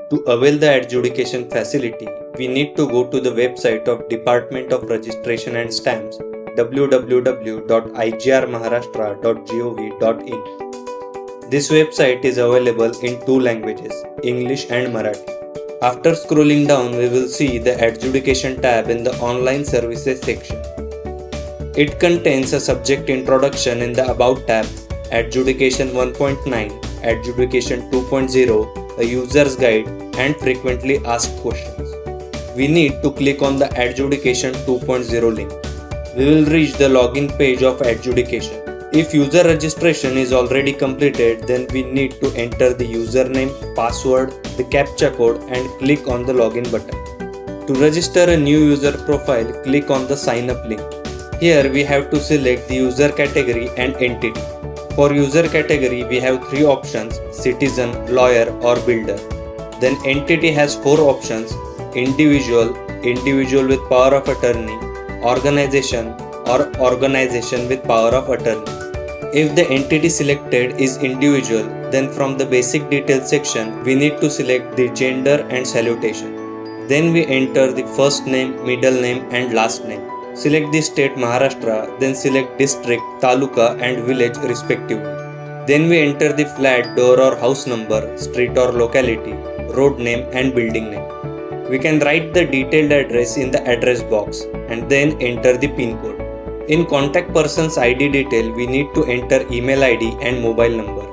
To avail the adjudication facility, we need to go to the website of Department of Registration and Stamps www.igrmaharashtra.gov.in. This website is available in two languages, English and Marathi. After scrolling down, we will see the Adjudication tab in the Online Services section. It contains a subject introduction in the About tab, Adjudication 1.9, Adjudication 2.0, a user's guide, and frequently asked questions. We need to click on the Adjudication 2.0 link. We will reach the login page of Adjudication. If user registration is already completed, then we need to enter the username, password, the CAPTCHA code and click on the login button. To register a new user profile, click on the sign up link. Here we have to select the user category and entity. For user category, we have three options: citizen, lawyer or builder. Then entity has four options: individual, individual with power of attorney, organization or organization with power of attorney. If the entity selected is individual, then from the basic details section, we need to select the gender and salutation. Then we enter the first name, middle name and last name. Select the state Maharashtra, then select district, taluka and village respectively. Then we enter the flat, door or house number, street or locality, road name and building name. We can write the detailed address in the address box and then enter the PIN code. In contact person's ID detail, we need to enter email ID and mobile number.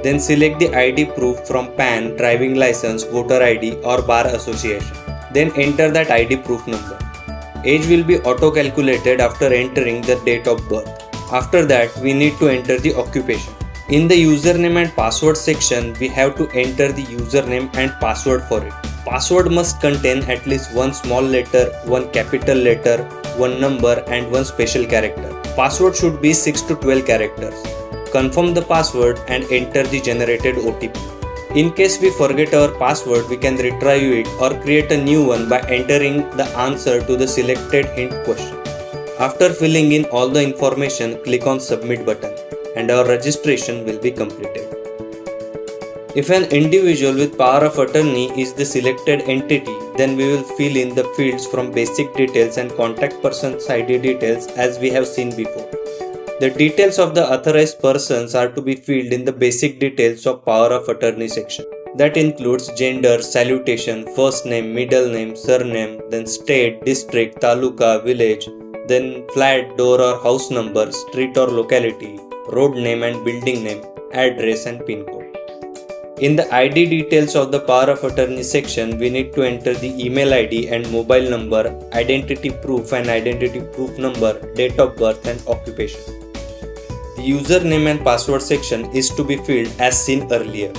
Then select the ID proof from PAN, driving license, voter ID or bar association. Then enter that ID proof number. Age will be auto-calculated after entering the date of birth. After that, we need to enter the occupation. In the username and password section, we have to enter the username and password for it. Password must contain at least one small letter, one capital letter, one number and one special character. Password should be 6 to 12 characters. Confirm the password and enter the generated OTP. In case we forget our password, we can retrieve it or create a new one by entering the answer to the selected hint question. After filling in all the information, click on Submit button and our registration will be completed. If an individual with power of attorney is the selected entity, then we will fill in the fields from basic details and contact person's ID details as we have seen before. The details of the authorized persons are to be filled in the basic details of power of attorney section. That includes gender, salutation, first name, middle name, surname, then state, district, taluka, village, then flat, door or house number, street or locality, road name and building name, address and PIN code. In the ID details of the power of attorney section, we need to enter the email ID and mobile number, identity proof and identity proof number, date of birth and occupation. The username and password section is to be filled as seen earlier.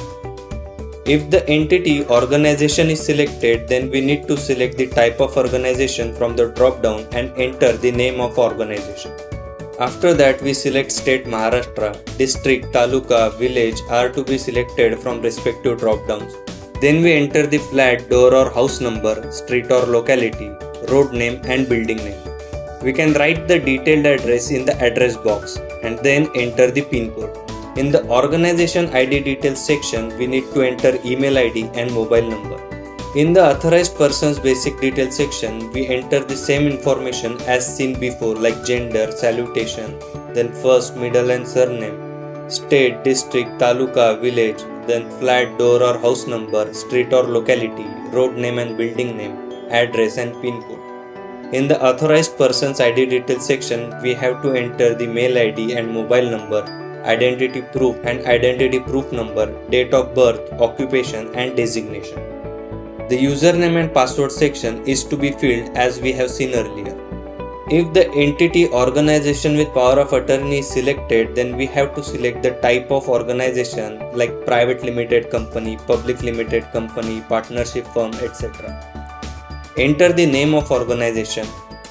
If the entity organization is selected, then we need to select the type of organization from the drop down and enter the name of organization. After that, we select state Maharashtra, district, taluka, village are to be selected from respective drop downs. Then we enter the flat, door or house number, street or locality, road name and building name. We can write the detailed address in the address box and then enter the PIN code. In the organization ID details section, we need to enter email ID and mobile number. In the authorized person's basic details section, we enter the same information as seen before like gender, salutation, then first, middle and surname, state, district, taluka, village, then flat, door or house number, street or locality, road name and building name, address and PIN code. In the authorized person's ID details section, we have to enter the mail ID and mobile number, identity proof and identity proof number, date of birth, occupation and designation. The username and password section is to be filled as we have seen earlier. If the entity organization with power of attorney is selected, then we have to select the type of organization like private limited company, public limited company, partnership firm, etc. Enter the name of organization,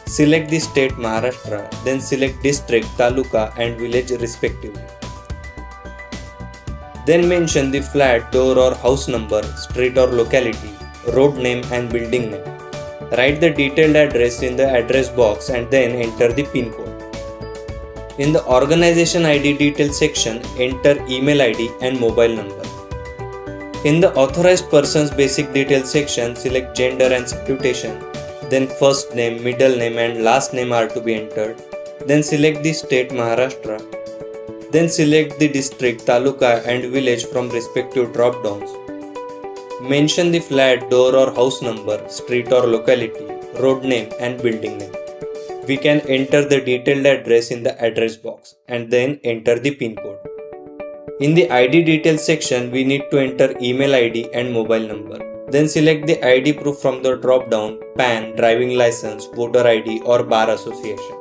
select the state Maharashtra, then select district, taluka and village respectively. Then mention the flat, door or house number, street or locality, road name and building name. Write the detailed address in the address box and then enter the PIN code. In the organization ID details section, enter email ID and mobile number. In the authorized person's basic details section, select gender and salutation. Then first name, middle name and last name are to be entered. Then select the state Maharashtra. Then select the district, taluka and village from respective drop downs. Mention the flat, door or house number, street or locality, road name and building name. We can enter the detailed address in the address box and then enter the PIN code. In the ID details section, we need to enter email ID and mobile number. Then select the ID proof from the drop down, PAN, driving license, voter ID or bar association.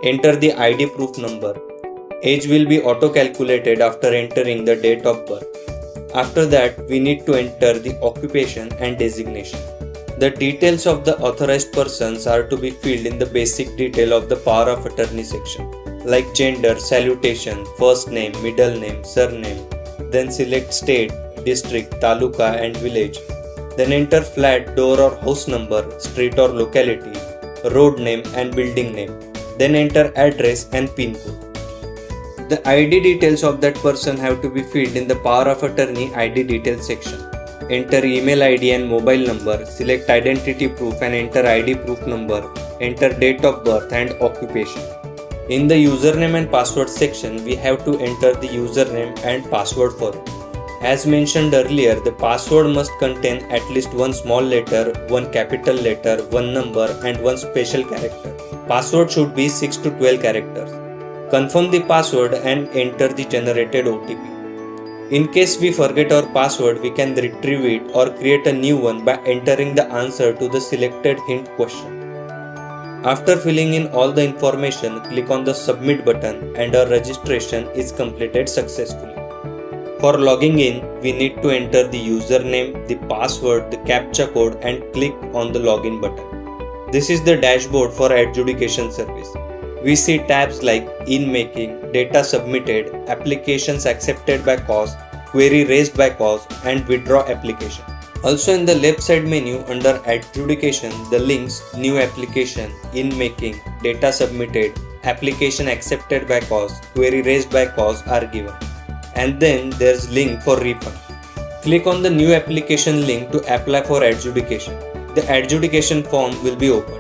Enter the ID proof number. Age will be auto-calculated after entering the date of birth. After that, we need to enter the occupation and designation. The details of the authorized persons are to be filled in the basic detail of the power of attorney section, like gender, salutation, first name, middle name, surname. Then select state, district, taluka and village. Then enter flat, door or house number, street or locality, road name and building name. Then enter address and PIN code. The ID details of that person have to be filled in the power of attorney ID details section. Enter email ID and mobile number, select identity proof and enter ID proof number, enter date of birth and occupation. In the username and password section, we have to enter the username and password for it. As mentioned earlier, the password must contain at least one small letter, one capital letter, one number and one special character. Password should be 6 to 12 characters. Confirm the password and enter the generated OTP. In case we forget our password, we can retrieve it or create a new one by entering the answer to the selected hint question. After filling in all the information, click on the submit button and our registration is completed successfully. For logging in, we need to enter the username, the password, the CAPTCHA code and click on the login button. This is the dashboard for adjudication service. We see tabs like in-making, data submitted, applications accepted by cause, query raised by cause and withdraw application. Also in the left side menu under adjudication, the links new application, in-making, data submitted, application accepted by cause, query raised by cause are given. And then there's link for refund. Click on the new application link to apply for adjudication. The adjudication form will be opened.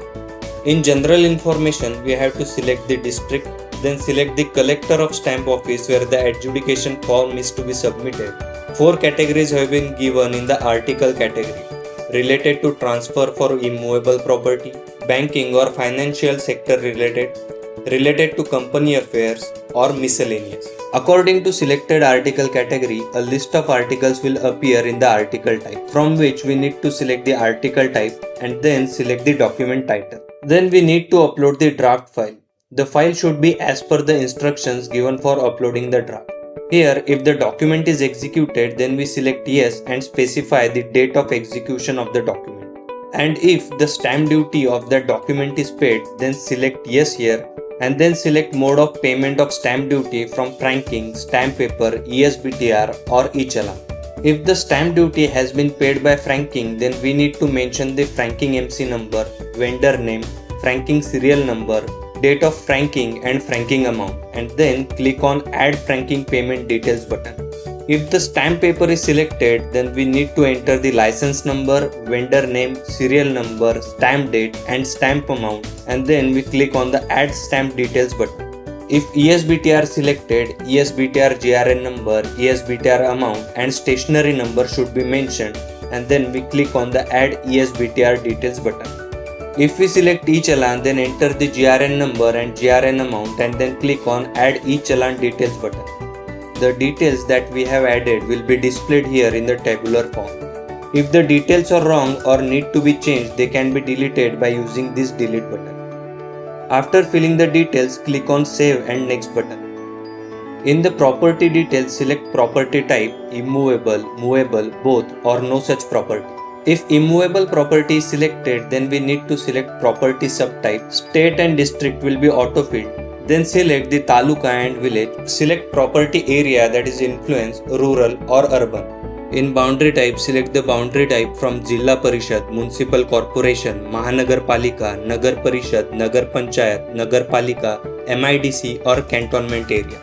In general information, we have to select the district, then select the collector of stamp office where the adjudication form is to be submitted. 4 categories have been given in the article category: related to transfer for immovable property, banking or financial sector related to company affairs or miscellaneous. According to selected article category, a list of articles will appear in the article type, from which we need to select the article type and then select the document title. Then we need to upload the draft file. The file should be as per the instructions given for uploading the draft. Here, if the document is executed, then we select yes and specify the date of execution of the document. And if the stamp duty of that document is paid, then select yes here and then select mode of payment of stamp duty from franking, stamp paper, ESBTR or e-challan. If the stamp duty has been paid by franking, then we need to mention the franking MC number, vendor name, franking serial number, date of franking and franking amount, and then click on add franking payment details button. If the stamp paper is selected, then we need to enter the license number, vendor name, serial number, stamp date and stamp amount, and then we click on the add stamp details button. If ESBTR selected, ESBTR GRN number, ESBTR amount and stationery number should be mentioned, and then we click on the add ESBTR details button. If we select e-challan, then enter the GRN number and GRN amount and then click on add e-challan details button. The details that we have added will be displayed here in the tabular form. If the details are wrong or need to be changed, they can be deleted by using this delete button. After filling the details, click on save and next button. In the property details, select property type, immovable, movable, both or no such property. If immovable property is selected, then we need to select property subtype. State and district will be auto-filled. Then select the taluka and village. Select property area, that is influence, rural or urban. In boundary type, select the boundary type from Jilla Parishad, Municipal Corporation, Mahanagarpalika, Nagar Parishad, Nagar Panchayat, Nagar Palika, MIDC or Cantonment area.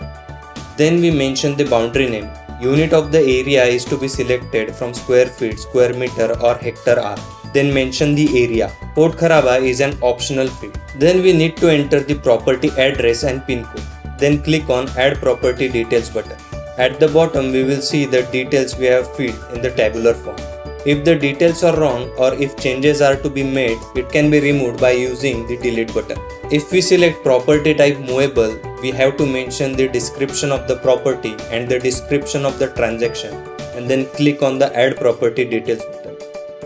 Then we mention the boundary name. unit of the area is to be selected from square feet, square meter or hectare hour. Then mention the area. Port Kharaba is an optional field. Then we need to enter the property address and pin code. Then click on Add Property Details button. At the bottom we will see the details we have filled in the tabular form. If the details are wrong or if changes are to be made, it can be removed by using the delete button. If we select property type movable, we have to mention the description of the property and the description of the transaction, and then click on the Add Property Details button.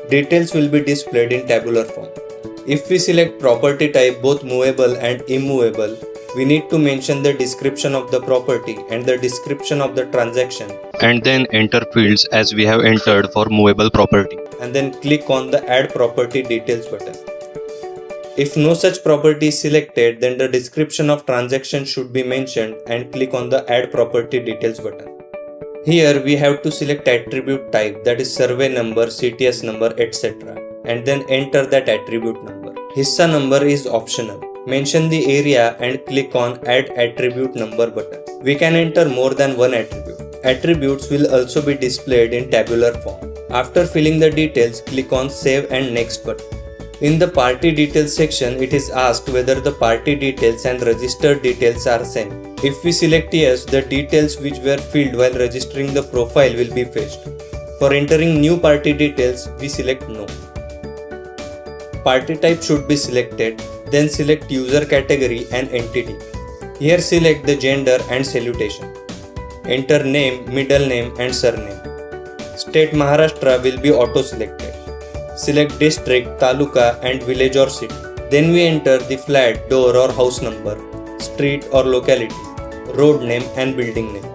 Details will be displayed in tabular form. If we select property type both movable and immovable, we need to mention the description of the property and the description of the transaction, and then enter fields as we have entered for movable property. and then click on the Add Property Details button. If no such property is selected, then the description of transaction should be mentioned and click on the Add Property Details button. Here we have to select attribute type, that is survey number, CTS number, etc. and then enter that attribute number. Hissa number is optional. Mention the area and click on Add Attribute Number button. We can enter more than one attribute. Attributes will also be displayed in tabular form. After filling the details, click on Save and Next button. In the party details section, it is asked whether the party details and registered details are same. If we select yes, the details which were filled while registering the profile will be fetched. For entering new party details, we select no. Party type should be selected, then select user category and entity. Here select the gender and salutation. Enter name, middle name and surname. State Maharashtra will be auto-selected. Select district, taluka and village or city. Then we enter the flat, door or house number, street or locality, road name and building name.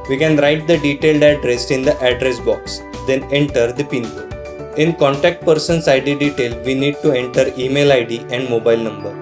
We can write the detailed address in the address box, then enter the pin code. In contact person's ID detail, we need to enter email ID and mobile number.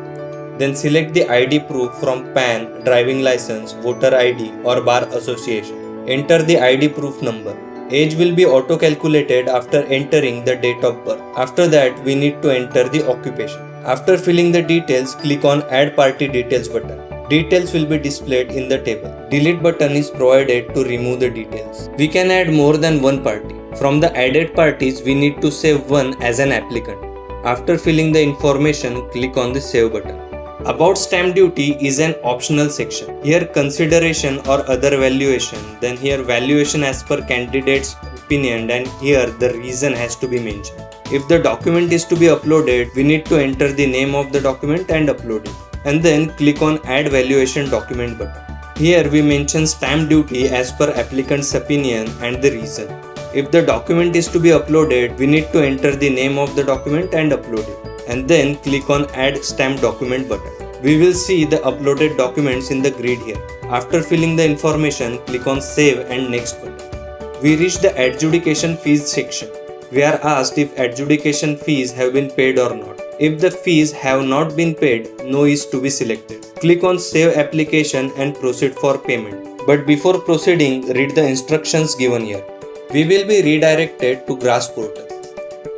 Then select the ID proof from PAN, driving license, voter ID or bar association. Enter the ID proof number. Age will be auto-calculated after entering the date of birth. After that, we need to enter the occupation. After filling the details, click on Add Party Details button. Details will be displayed in the table. Delete button is provided to remove the details. We can add more than one party. From the added parties, we need to save one as an applicant. After filling the information, click on the Save button. About stamp duty is an optional section. Here consideration or other valuation, then here valuation as per candidate's opinion, and here the reason has to be mentioned. If the document is to be uploaded, we need to enter the name of the document and upload it. And then click on Add Valuation Document button. Here we mention stamp duty as per applicant's opinion and the reason. If the document is to be uploaded, we need to enter the name of the document and upload it. And then click on Add Stamp Document button. We will see the uploaded documents in the grid here. After filling the information, click on Save and Next button. We reach the adjudication fees section. We are asked if adjudication fees have been paid or not. If the fees have not been paid, no is to be selected. Click on Save Application and proceed for payment. But before proceeding, read the instructions given here. We will be redirected to GRAS portal.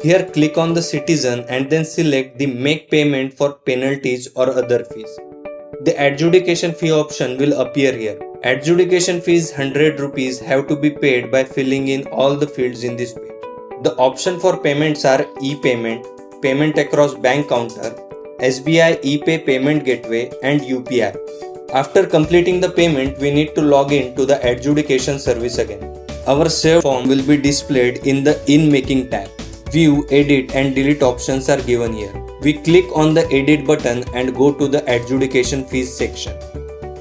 Here click on the citizen and then select the make payment for penalties or other fees. The adjudication fee option will appear here. Adjudication fees 100 rupees have to be paid by filling in all the fields in this page. The option for payments are e-payment, payment across bank counter, SBI ePay payment gateway and UPI. After completing the payment, we need to log in to the adjudication service again. Our saved form will be displayed in the In Making tab. View, Edit and Delete options are given here. We click on the Edit button and go to the Adjudication Fees section.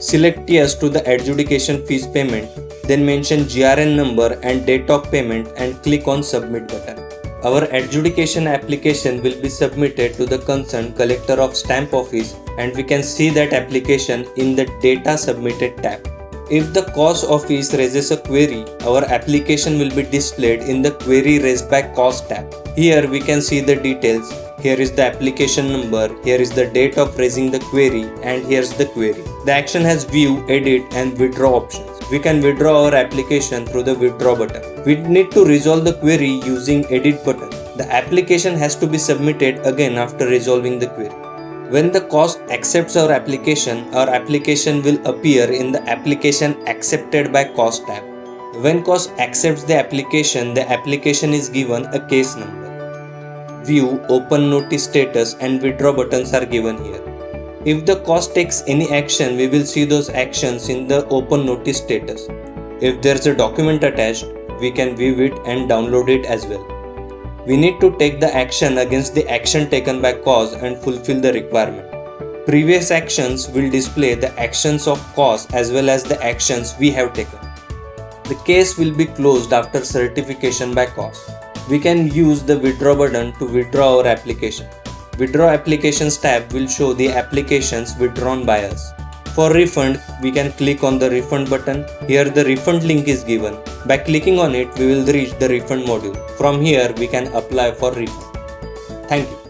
Select Yes to the Adjudication Fees payment, then mention GRN number and date of payment and click on Submit button. Our adjudication application will be submitted to the concerned collector of stamp office, and we can see that application in the Data Submitted tab. If the COS office raises a query, our application will be displayed in the Query Raised by COS tab. Here we can see the details. Here is the application number, here is the date of raising the query, and here's the query. The action has View, Edit and Withdraw options. We can withdraw our application through the Withdraw button. We need to resolve the query using Edit button. The application has to be submitted again after resolving the query. When the COS accepts our application will appear in the Application Accepted by COS tab. When COS accepts the application is given a case number. View, open notice status and withdraw buttons are given here. If the COS takes any action, we will see those actions in the open notice status. If there's a document attached, we can view it and download it as well. We need to take the action against the action taken by COS and fulfill the requirement. Previous actions will display the actions of COS as well as the actions we have taken. The case will be closed after certification by COS. We can use the withdraw button to withdraw our application. Withdraw applications tab will show the applications withdrawn by us. For refund, we can click on the refund button. Here the refund link is given. By clicking on it, we will reach the refund module. From here, we can apply for refund. Thank you.